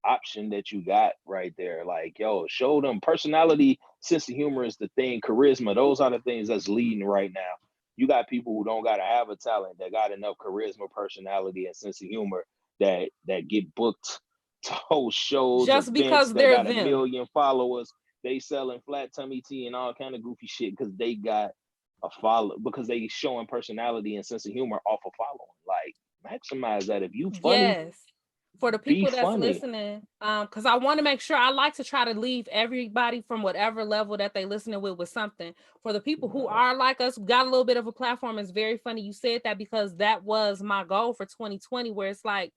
option that you got right there. Like, yo, show them personality, sense of humor is the thing, charisma. Those are the things that's leading right now. You got people who don't gotta have a talent that got enough charisma, personality, and sense of humor that get booked to host shows, Just events because that they're got a them. million followers. They selling flat tummy tea and all kind of goofy shit because they got a follow because they showing personality and sense of humor off of following. Like maximize that. If you funny, Yes. For the Be people that's funny. listening, because I want to make sure, I like to try to leave everybody from whatever level that they listening with something. For the people who Right. are like us, got a little bit of a platform, it's very funny you said that, because that was my goal for 2020, where it's like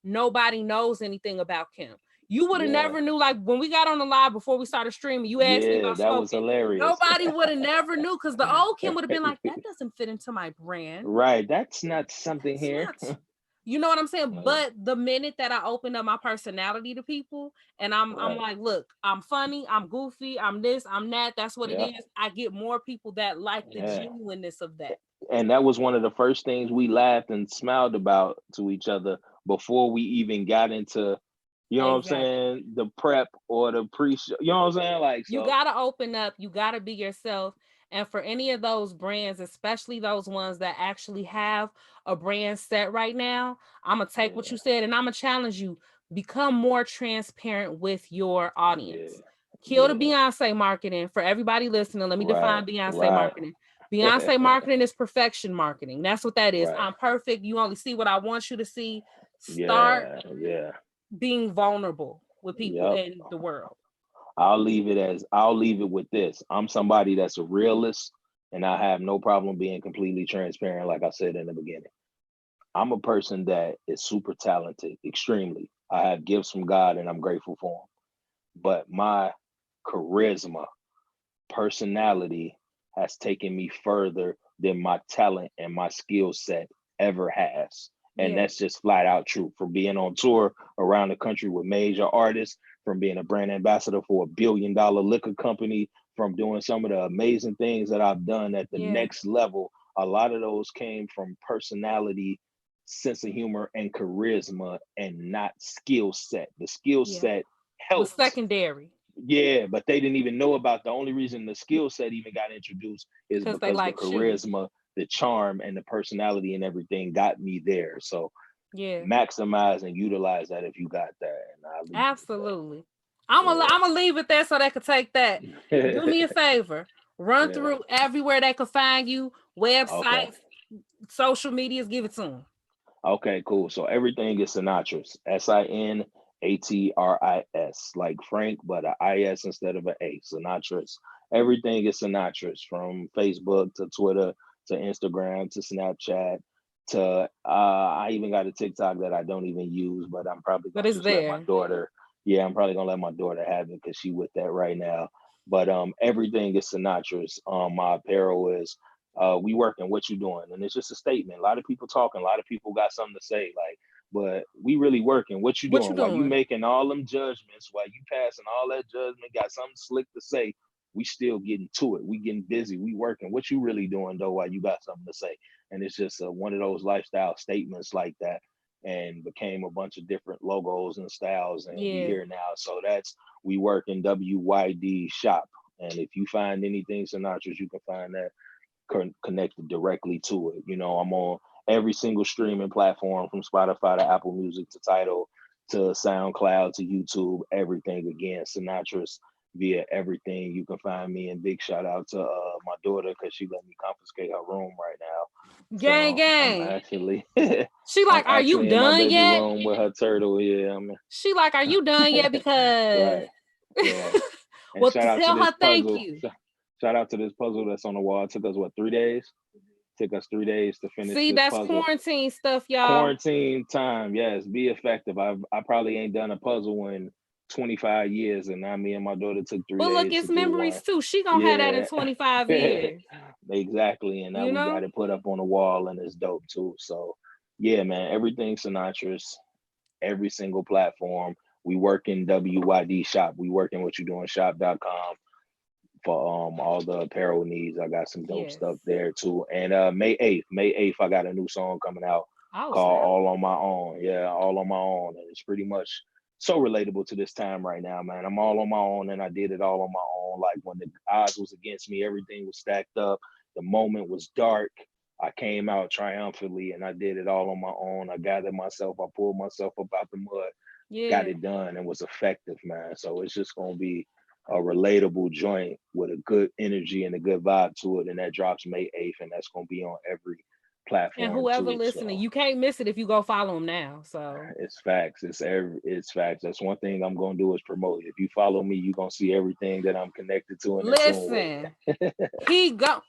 nobody knows anything about Kim. You would have Yeah. never knew, like when we got on the live before we started streaming, you asked me Yeah, about that was smoking. hilarious. Nobody would have never knew, because the old Kim would have been like, that doesn't fit into my brand. Right. That's not something That's here. not. You know what I'm saying? Right. But the minute that I opened up my personality to people, and I'm Right. like, look, I'm funny, I'm goofy, I'm this, I'm that, that's what it Yeah. is. I get more people that like the Yeah. genuineness of that. And that was one of the first things we laughed and smiled about to each other before we even got into, you know what I'm Exactly. saying, the prep or the pre-show. You know what I'm saying? Like, You so got to open up, you got to be yourself. And for any of those brands, especially those ones that actually have a brand set right now, I'm going to take what yeah, you said and I'm going to challenge you. Become more transparent with your yeah, audience. Kill the yeah. Beyonce marketing. For everybody listening, let me Right, define Beyonce right, marketing. Beyonce marketing is perfection marketing. That's what that is. right. I'm perfect. You only see what I want you to see. Start Yeah, yeah. being vulnerable with people Yep. in the world. I'll leave it with this. I'm somebody that's a realist and I have no problem being completely transparent, like I said in the beginning. I'm a person that is super talented, extremely. I have gifts from God and I'm grateful for them. But my charisma, personality has taken me further than my talent and my skill set ever has. And Yeah. that's just flat out true. From being on tour around the country with major artists, from being a brand ambassador for $1 billion liquor company, from doing some of the amazing things that I've done at the Yeah. next level, a lot of those came from personality, sense of humor, and charisma, and not skill set. The skill Yeah. set Was helped, secondary yeah, but they didn't even know about the only reason the skill set even got introduced is because they because the like you. charisma, the charm, and the personality and everything got me there. So Yeah. maximize and utilize that if you got that, and I'll leave Absolutely. I'm gonna it leave it there so they could take that. Do there. me a favor. Run Yeah. through everywhere they could find you, Okay. websites, social medias, give it to them. Okay, cool. So everything is Sinatris. Sinatris, like Frank, but a IS instead of an A. Sinatris. Everything is Sinatris, from Facebook to Twitter to Instagram to Snapchat to I even got a TikTok that I don't even use, but I'm probably But gonna it's just let my there. daughter. Yeah, I'm probably gonna let my daughter have it because she with that right now. But everything is Sinatris. My apparel is we working, what you doing? And it's just a statement. A lot of people talking, a lot of people got something to say, like, but we really working, what you What you doing? While you doing? making all them judgments, while you passing all that judgment, got something slick to say, we still getting to it. We getting busy, we working. What you really doing though, while you got something to say? And it's just one of those lifestyle statements like that, and became a bunch of different logos and styles, and we Yeah. here now. So that's, we work in WYD shop. And if you find anything Sinatra's, you can find that connected directly to it. You know, I'm on every single streaming platform, from Spotify to Apple Music to Tidal to SoundCloud to YouTube, everything. Again, Sinatra's via everything. You can find me, and big shout out to my daughter because she let me confiscate her room right now. Gang, So I'm gang. actually She I'm like, are you actually in my done baby yet? room with her turtle. Yeah, I'm She like, are you done yet? Because right. Yeah. And well, shout to out to tell this her thank puzzle. you. Shout out to this puzzle that's on the wall. It took us what, 3 days? Took us 3 days to finish See, this that's puzzle. quarantine stuff, y'all. Quarantine time, yes, be effective. I probably ain't done a puzzle in 25 years, and now me and my daughter took three But look, days to it's do one. memories too. She gonna have that in Yeah, 25 years. exactly. And now You we got know? it put up on the wall, and it's dope too. So, yeah, man, everything Sinatra's, every single platform. We work in WYD shop. We work in what you doing shop.com for all the apparel needs. I got some dope Yes. stuff there too. And May 8th, I got a new song coming out Oh, called snap. All on My Own. Yeah, All on My Own. And it's pretty much so relatable to this time right now, man. I'm all on my own, and I did it all on my own. Like when the odds was against me, everything was stacked up. The moment was dark. I came out triumphantly, and I did it all on my own. I gathered myself. I pulled myself up out the mud, got Yeah. it done, and was effective, man. So it's just gonna be a relatable joint with a good energy and a good vibe to it. And that drops May 8th, and that's gonna be on every And platform whoever to it. listening, So you can't miss it if you go follow him now. So it's facts. It's facts. That's one thing I'm gonna do is promote. If you follow me, you're gonna see everything that I'm connected to and in tune with. listen, he go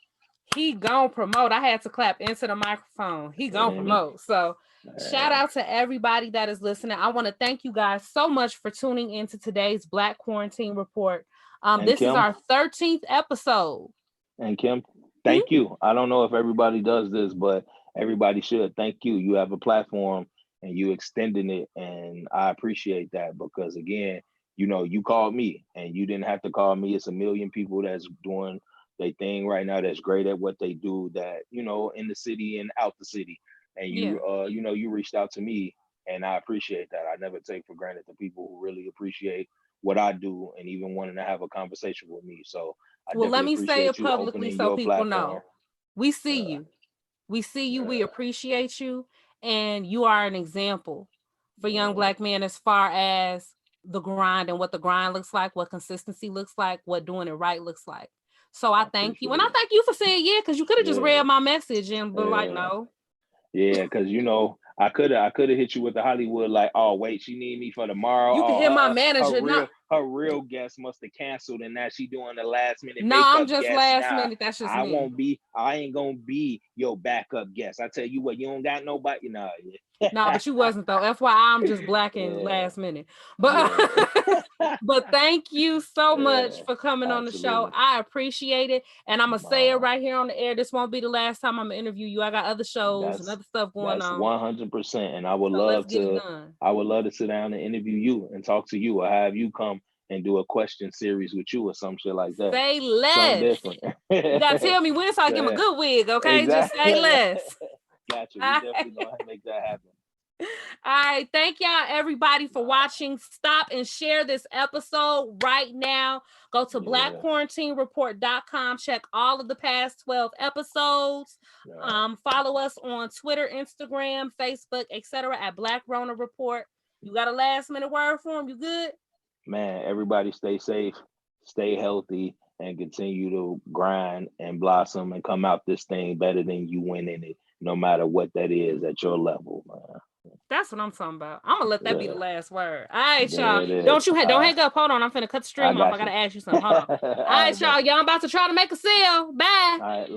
he gon' promote. I had to clap into the microphone. He gon' Mhm. promote. So shout out to everybody that is listening. I want to thank you guys so much for tuning into today's Black Quarantine Report. And This is Kim, our 13th episode. and Kim, Hmm? thank you. I don't know if everybody does this, but everybody should. Thank you. You have a platform and you extending it, and I appreciate that because again, you called me and you didn't have to call me. It's a million people that's doing their thing right now that's great at what they do, that in the city and out the city. And Yeah. you reached out to me, and I appreciate that. I never take for granted the people who really appreciate what I do and even wanting to have a conversation with me. So I Well, let definitely me say appreciate it you publicly opening so your people platform. know. We see Uh, you. We see you. We uh, appreciate you. And you are an example for young uh, Black men as far as the grind and what the grind looks like, what consistency looks like, what doing it right looks like. So I I thank you. appreciate And I it. thank you for saying yeah, because you could have just read Yeah, my message and be like, yeah. no. Yeah, because I could have hit you with the Hollywood like, oh wait, she need me for tomorrow. You can Oh, hear my her manager. No, real guest must have canceled, and now she doing the last minute no, I'm makeup just guest. last Now minute. That's just I me. won't be. I ain't gonna be your backup guest. I tell you what, you don't got nobody. No, No, but you wasn't though. FYI, I'm just Black and yeah, last minute. But yeah, but thank you so much yeah, for coming on the show. absolutely. I appreciate it. And I'm gonna say it Nah, right here on the air. This won't be the last time I'm gonna interview you. I got other shows and that's other stuff going that's on. 100%. And So let's get it done. I would love to sit down and interview you and talk to you, or have you come and do a question series with you or some shit like that. Say Something less. different. You gotta tell me when so I give him a Yeah, good wig, okay? Just say exactly. less. Gotcha. We All definitely right. gonna make that happen. All right. Thank y'all, everybody, for Nah, watching. Stop and share this episode right now. Go to yeah, blackquarantinereport.com. Check all of the past 12 episodes. yeah. Follow us on Twitter, Instagram, Facebook, etc. at Black Rona Report. You got a last minute word for him? You good? Man, everybody stay safe, stay healthy, and continue to grind and blossom and come out this thing better than you went in it, no matter what that is at your level, man. That's what I'm talking about. I'm gonna let that be the Yeah, last word. All right, y'all. there it is. Don't hang up. Hold on. I'm finna cut the I stream off. I got gotta you. ask you something. Hold on. All All right, right, y'all. bet. Y'all, I'm about to try to make a sale. Bye. All right.